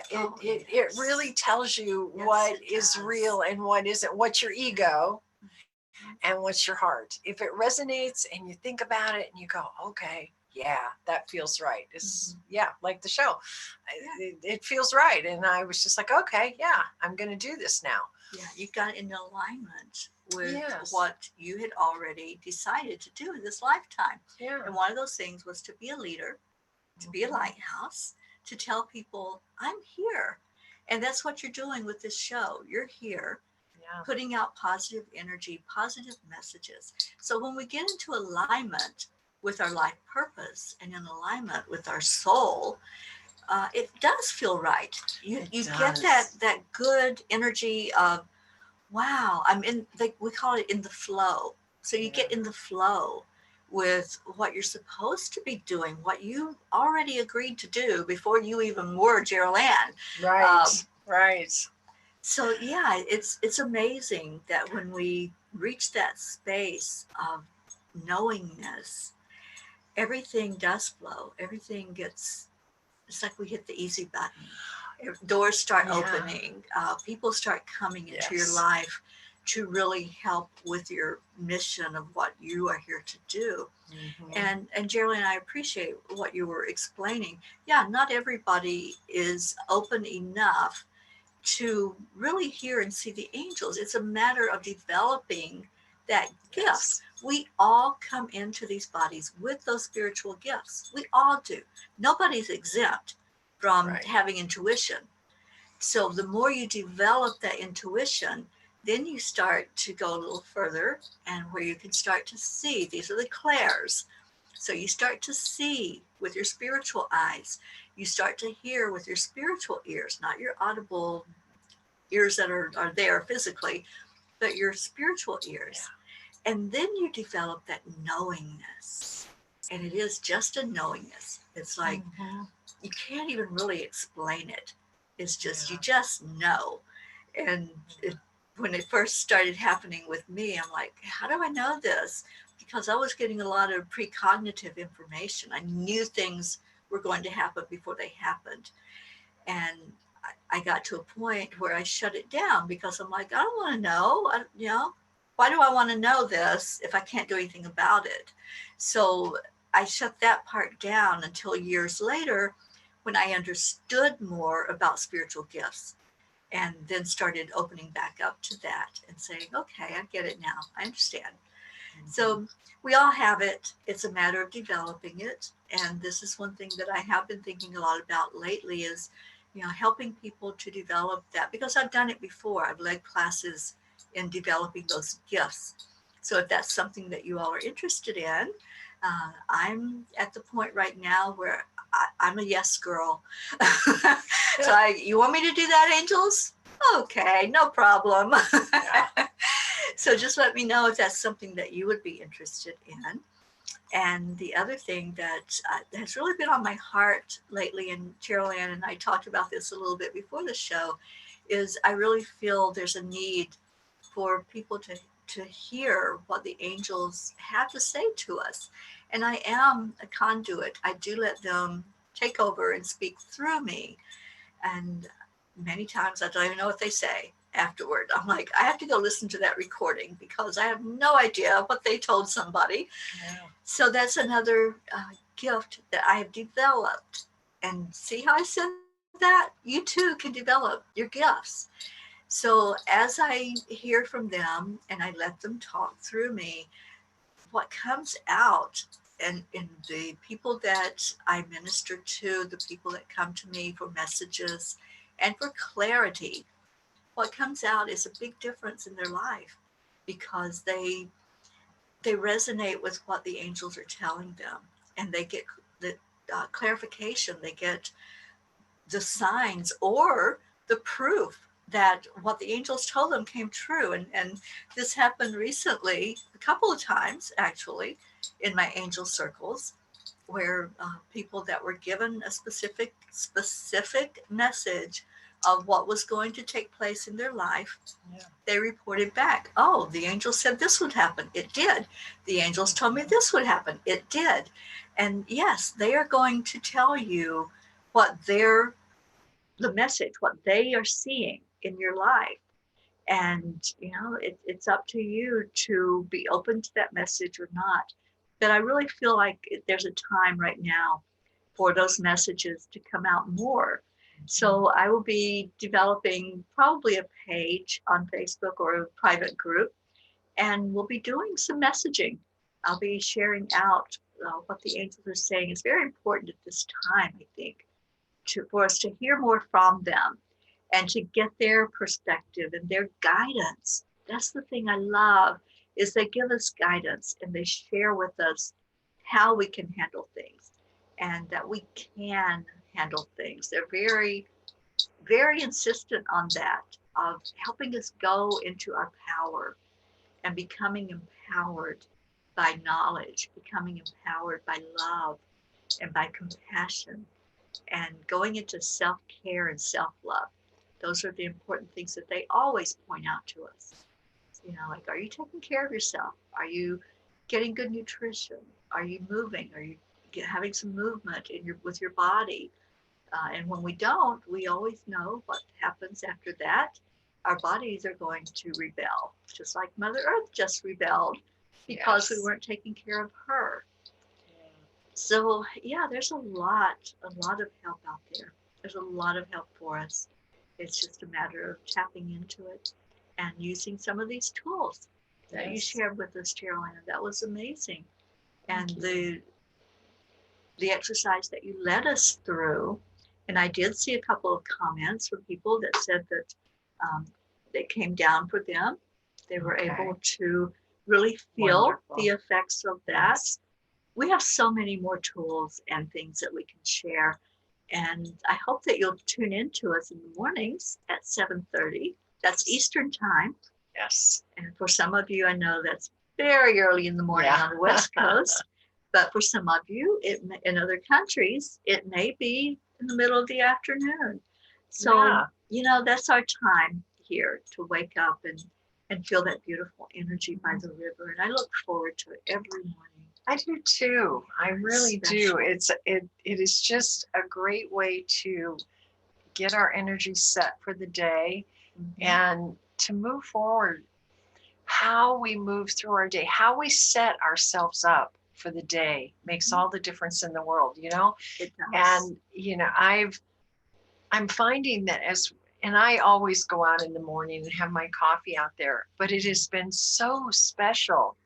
It really tells you what is real and what isn't, what's your ego and what's your heart. If it resonates and you think about it and you go, okay, yeah, that feels right. It's yeah, like the show. It feels right. And I was just like, okay, yeah, I'm going to do this now. Yeah, you got in alignment with Yes. what you had already decided to do in this lifetime. Yeah. And one of those things was to be a leader, to be a lighthouse, to tell people, I'm here. And that's what you're doing with this show. You're here, Yeah. putting out positive energy, positive messages. So when we get into alignment with our life purpose and in alignment with our soul, it does feel right. You get that good energy of, wow, I'm in, we call it in the flow. So you get in the flow with what you're supposed to be doing, what you already agreed to do before you even were Gerald Ann. Right. Right. So yeah, it's amazing that when we reach that space of knowingness, everything does flow. Everything gets, it's like we hit the easy button. Doors start Yeah. opening. People start coming into your Yes. life to really help with your mission of what you are here to do. Hmm. And Geraldine, I appreciate what you were explaining. Yeah, not everybody is open enough to really hear and see the angels. It's a matter of developing that gift. Yes. We all come into these bodies with those spiritual gifts. We all do. Nobody's exempt from Right. having intuition. So the more you develop that intuition, then you start to go a little further and where you can start to see. These are the clairs. So you start to see with your spiritual eyes. You start to hear with your spiritual ears, not your audible ears that are there physically, but your spiritual Yeah. ears. And then you develop that knowingness. And it is just a knowingness. It's like Hmm. you can't even really explain it. It's just, you Yeah. just know. And Yeah. when it first started happening with me, I'm like, how do I know this? Because I was getting a lot of precognitive information. I knew things were going to happen before they happened. And I got to a point where I shut it down because I'm like, I don't want to know. Why do I want to know this if I can't do anything about it? So I shut that part down until years later when I understood more about spiritual gifts and then started opening back up to that and saying, okay, I get it now. I understand. Hmm. So we all have it. It's a matter of developing it. And this is one thing that I have been thinking a lot about lately is, helping people to develop that because I've done it before. I've led classes in developing those gifts. So if that's something that you all are interested in, I'm at the point right now where I'm a yes girl. So you want me to do that, angels? Okay, no problem. Yeah. So just let me know if that's something that you would be interested in. And the other thing that has really been on my heart lately, and Carol Ann and I talked about this a little bit before the show, is I really feel there's a need for people to hear what the angels have to say to us. And I am a conduit. I do let them take over and speak through me, and many times I don't even know what they say afterward. I'm like, I have to go listen to that recording because I have no idea what they told somebody. Yeah. So that's another gift that I have developed. And see how I said that? You too can develop your gifts. So as I hear from them and I let them talk through me, what comes out and in the people that I minister to, the people that come to me for messages and for clarity, what comes out is a big difference in their life because they resonate with what the angels are telling them and they get the clarification, they get the signs or the proof that what the angels told them came true. And this happened recently, a couple of times actually, in my angel circles, where people that were given a specific message of what was going to take place in their life, Yeah. they reported back, oh, the angel said this would happen. It did. The angels told me Hmm. this would happen. It did. And yes, they are going to tell you what their the message, what they are seeing in your life. And, it's up to you to be open to that message or not. But I really feel like there's a time right now for those messages to come out more. Hmm. So I will be developing probably a page on Facebook or a private group, and we'll be doing some messaging. I'll be sharing out what the angels are saying. It's very important at this time, I think, for us to hear more from them and to get their perspective and their guidance. That's the thing I love is they give us guidance and they share with us how we can handle things and that we can handle things. They're very, very insistent on that of helping us go into our power and becoming empowered by knowledge, becoming empowered by love and by compassion and going into self care and self love. Those are the important things that they always point out to us. You know, like, are you taking care of yourself? Are you getting good nutrition? Are you moving? Are you having some movement in your with your body? And when we don't, we always know what happens after that. Our bodies are going to rebel, just like Mother Earth just rebelled because we Yes. weren't taking care of her. Yeah. So yeah, there's a lot of help out there. There's a lot of help for us. It's just a matter of tapping into it and using some of these tools that you Yes. shared with us, Carolina. That was amazing. And Thank you. the exercise that you led us through, and I did see a couple of comments from people that said that um, it came down for them. They were Okay. able to really feel the Wonderful. effects of that. Yes. We have so many more tools and things that we can share. And I hope that you'll tune in to us in the mornings at 7:30. That's Eastern time. Yes. And for some of you, I know that's very early in the morning Yeah. on the West Coast. But for some of you, in other countries, it may be in the middle of the afternoon. So, Yeah. you know, that's our time here to wake up and feel that beautiful energy by the river. And I look forward to it every morning. I do too. I really do. Special. It is just a great way to get our energy set for the day Mhm. and to move forward. How we move through our day, how we set ourselves up for the day makes Mhm. all the difference in the world, you know? It does. And I'm finding that and I always go out in the morning and have my coffee out there, but it has been so special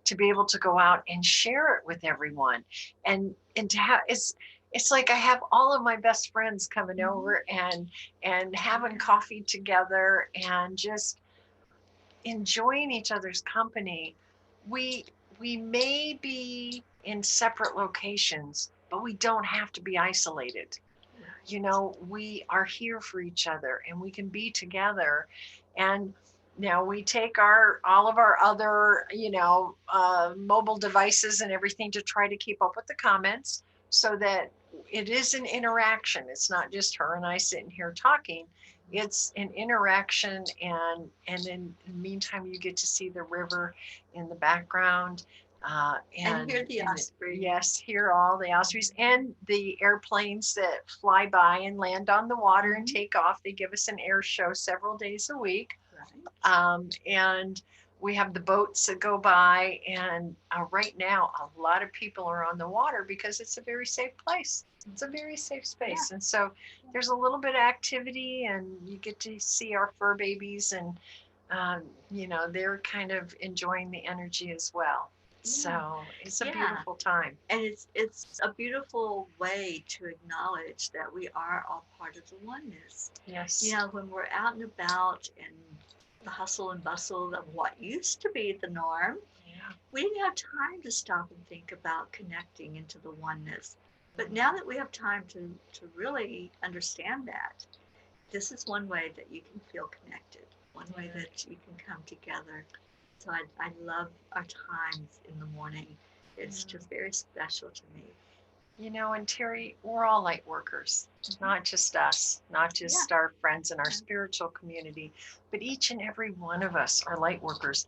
to be able to go out and share it with everyone and to have it's like I have all of my best friends coming Mhm. over and having coffee together and just enjoying each other's company. We we may be in separate locations, but we don't have to be isolated. You Right. know, we are here for each other and we can be together. And now we take our all of our other, mobile devices and everything to try to keep up with the comments so that it is an interaction. It's not just her and I sitting here talking. It's an interaction, and in the meantime you get to see the river in the background, And hear the and osprey. yes, hear all the ospreys and the airplanes that fly by and land on the water and Mhm. take off. They give us an air show several days a week. Right. And we have the boats that go by. And right now, a lot of people are on the water because it's a very safe place. It's a very safe Yeah. space. And so there's a little bit of activity, and you get to see our fur babies, and they're kind of enjoying the energy as well. Yeah. So it's a Yeah. beautiful time. And it's a beautiful way to acknowledge that we are all part of the oneness. You Yes. know, when we're out and about in the hustle and bustle of what used to be the norm, Yeah. we didn't have time to stop and think about connecting into the oneness. But now that we have time to really understand that, this is one way that you can feel connected, one way Yeah. that you can come together. So I love our times in the morning. It's Yeah. just very special to me. And Terry, we're all light workers, Mhm. not just us, not Yeah. just our friends in our Yeah. spiritual community, but each and every one of us are light workers.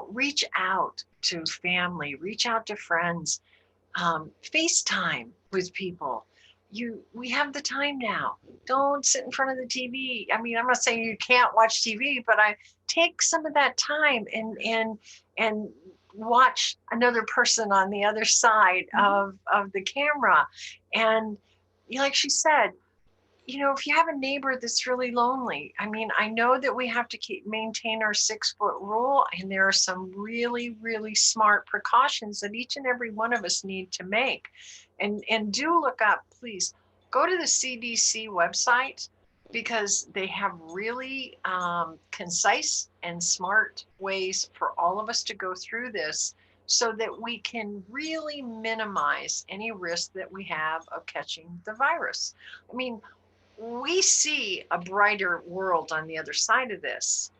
Reach out to family, reach out to friends, FaceTime with people. We have the time now. Don't sit in front of the TV. I mean, I'm not saying you can't watch TV, but I take some of that time and watch another person on the other side Mhm. of the camera. And like she said, if you have a neighbor that's really lonely, I mean, I know that we have to maintain our 6 foot rule, and there are some really, really smart precautions that each and every one of us need to make. And do look up, please go to the CDC website because they have really concise and smart ways for all of us to go through this so that we can really minimize any risk that we have of catching the virus. I mean, we see a brighter world on the other side of this,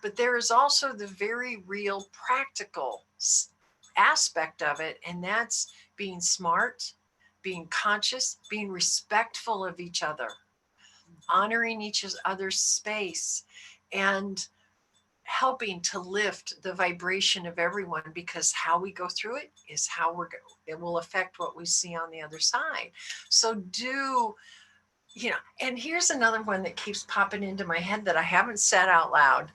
but there is also the very real practical aspect of it, and that's being smart, being conscious, being respectful of each other. honoring each other's space, and helping to lift the vibration of everyone, because how we go through it is how it will affect what we see on the other side. So and here's another one that keeps popping into my head that I haven't said out loud.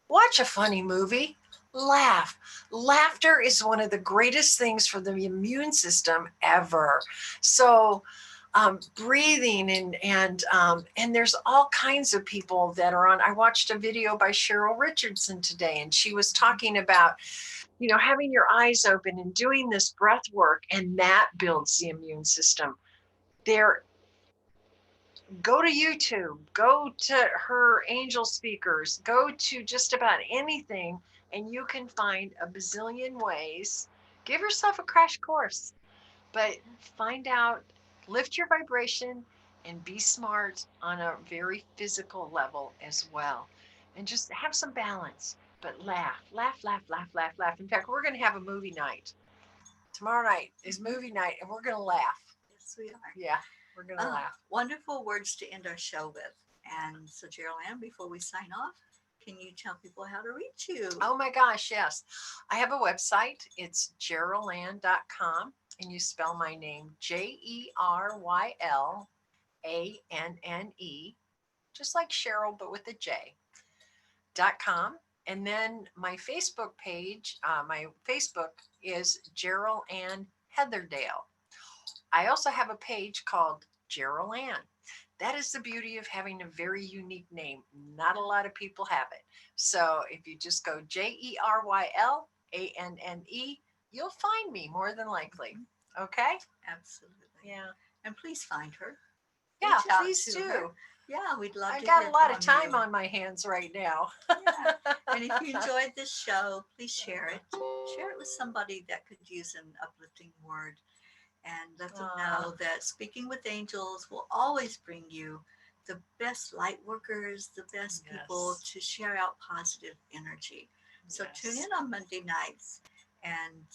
Watch a funny movie, laugh. Laughter is one of the greatest things for the immune system ever. So breathing and there's all kinds of people that are on. I watched a video by Cheryl Richardson today, and she was talking about having your eyes open and doing this breath work, and that builds the immune system. There, go to YouTube, go to her angel speakers, go to just about anything, and you can find a bazillion ways. Give yourself a crash course, but find out, lift your vibration, and be smart on a very physical level as well. And just have some balance, but laugh, laugh, laugh, laugh, laugh, laugh. In fact, we're going to have a movie night. Tomorrow night is movie night, and we're going to laugh. Yes, we are. Yeah, we're going to laugh. Wonderful words to end our show with. And so, Gerald Ann, before we sign off, can you tell people how to reach you? Oh my gosh, yes. I have a website. It's geraldlann.com, and you spell my name JerylAnne, just like Cheryl, but with a J.com. And then my Facebook page, my Facebook is Gerald Ann Heatherdale. I also have a page called Gerald Ann. That is the beauty of having a very unique name. Not a lot of people have it. So if you just go JerylAnne, you'll find me more than likely. Okay? Absolutely. Yeah. And please find her. Yeah, please do. Her. Yeah, we'd love to. I got a lot of time on my hands right now. Yeah. And if you enjoyed this show, please share it. Share it with somebody that could use an uplifting word, and let them know that Speaking with Angels will always bring you the best light workers, the best people to share out positive energy. So tune in on Monday nights, and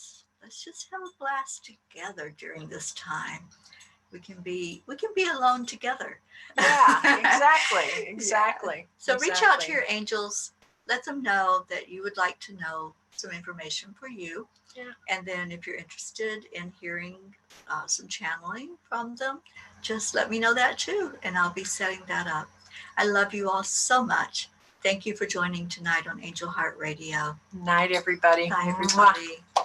let's just have a blast together during this time. We can be alone together. Yeah, exactly. Yeah. So reach out to your angels. Let them know that you would like to know some information for you. Yeah. And then if you're interested in hearing some channeling from them, just let me know that too, and I'll be setting that up. I love you all so much. Thank you for joining tonight on Angel Heart Radio. Night, everybody. Bye, everybody.